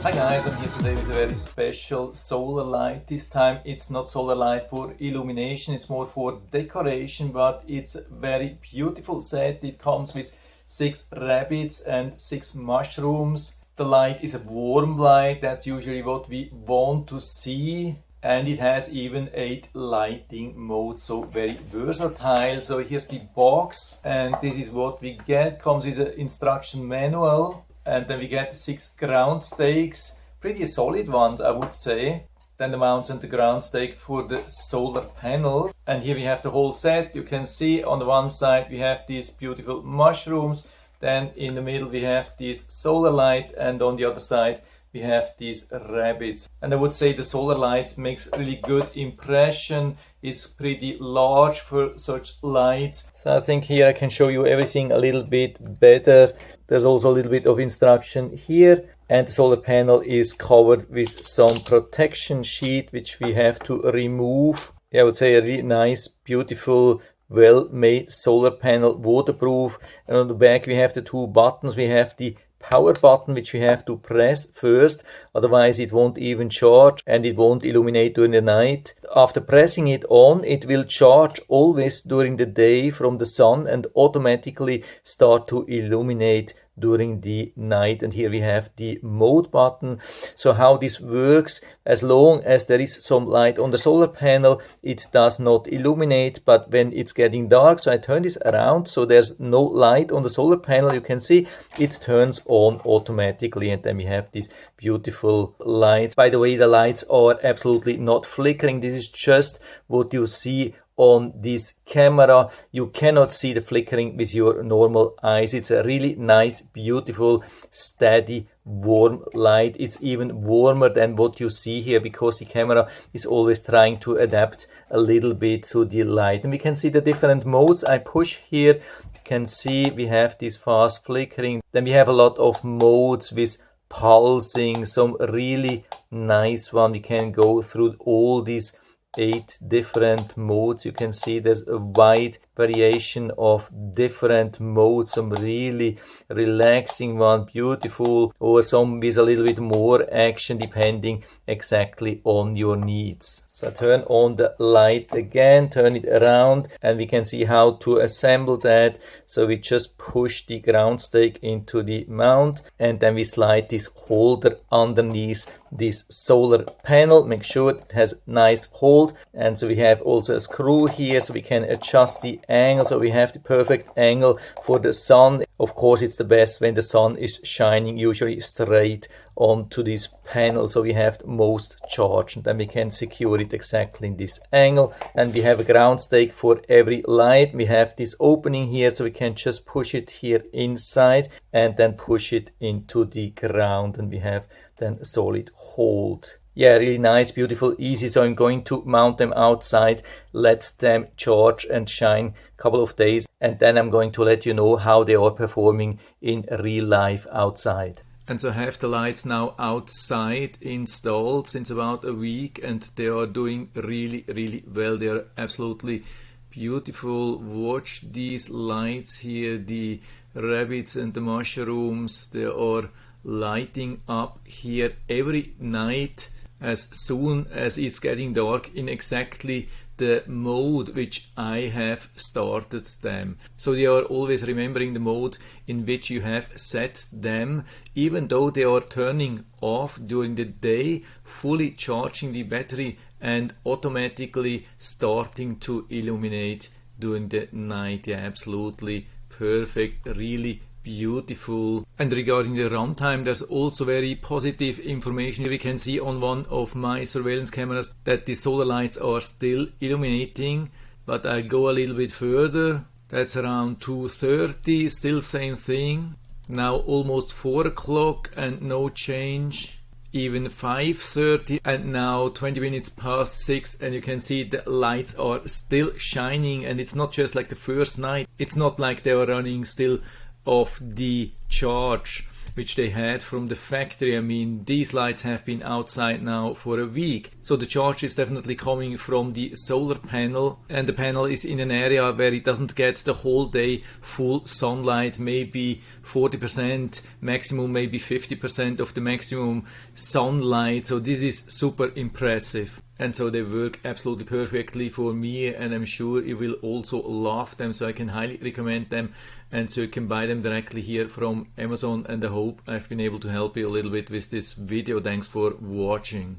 Hi guys, I'm here today with a very special solar light. This time it's not solar light for illumination, it's more for decoration, but it's a very beautiful set. It comes with 6 rabbits and 6 mushrooms. The light is a warm light, that's usually what we want to see. And it has even 8 lighting modes, so very versatile. So here's the box, and this is what we get. Comes with an instruction manual. And then we get 6 ground stakes, pretty solid ones I would say. Then the mounts and the ground stake for the solar panels. And here we have the whole set. You can see on the one side we have these beautiful mushrooms. Then in the middle we have this solar light, and on the other side we have these rabbits. And I would say the solar light makes really good impression. It's pretty large for such lights. So I think here I can show you everything a little bit better. There's also a little bit of instruction here. And the solar panel is covered with some protection sheet which we have to remove. I would say a really nice, beautiful, well-made solar panel, waterproof. And on the back we have the 2 buttons. We have the power button which we have to press first, otherwise it won't even charge and it won't illuminate during the night. After pressing it on, it will charge always during the day from the sun and automatically start to illuminate during the night. And here we have the mode button. So how this works: as long as there is some light on the solar panel, it does not illuminate, but when it's getting dark, so I turn this around so there's no light on the solar panel, you can see it turns on automatically, and then we have these beautiful lights. By the way, the lights are absolutely not flickering. This is just what you see on this camera. You cannot see the flickering with your normal eyes. It's a really nice, beautiful, steady, warm light. It's even warmer than what you see here because the camera is always trying to adapt a little bit to the light. And we can see the different modes. I push here, you can see we have this fast flickering. Then we have a lot of modes with pulsing, some really nice one. We can go through all these 8 different modes. You can see there's a wide variation of different modes, some really relaxing one, beautiful, or some with a little bit more action depending exactly on your needs. So turn on the light again, turn it around, and we can see how to assemble that. So we just push the ground stake into the mount, and then we slide this holder underneath this solar panel. Make sure it has nice hold. And so we have also a screw here so we can adjust the angle, so we have the perfect angle for the sun. Of course, it's the best when the sun is shining usually straight onto this panel, so we have the most charge, and then we can secure it exactly in this angle. And we have a ground stake for every light. We have this opening here so we can just push it here inside and then push it into the ground, and we have then a solid hold. Yeah, really nice, beautiful, easy. So I'm going to mount them outside, let them charge and shine a couple of days, and then I'm going to let you know how they are performing in real life outside. And so I have the lights now outside installed since about a week, and they are doing really, really well. They are absolutely beautiful. Watch these lights here, the rabbits and the mushrooms. They are lighting up here every night as soon as it's getting dark in exactly the mode which I have started them. So they are always remembering the mode in which you have set them, even though they are turning off during the day, fully charging the battery and automatically starting to illuminate during the night. Yeah, absolutely perfect, really beautiful. And regarding the runtime, there's also very positive information. We can see on one of my surveillance cameras that the solar lights are still illuminating, but I go a little bit further. That's around 2:30, still same thing. Now almost 4 o'clock and no change. Even 5:30, and now 20 minutes past 6, and you can see the lights are still shining. And it's not just like the first night. It's not like they are running still of the charge which they had from the factory. I mean, these lights have been outside now for a week. So the charge is definitely coming from the solar panel, and the panel is in an area where it doesn't get the whole day full sunlight, maybe 40%, maximum maybe 50% of the maximum sunlight. So this is super impressive. And so they work absolutely perfectly for me, and I'm sure you will also love them, so I can highly recommend them. And so you can buy them directly here from Amazon, and I hope I've been able to help you a little bit with this video. Thanks for watching.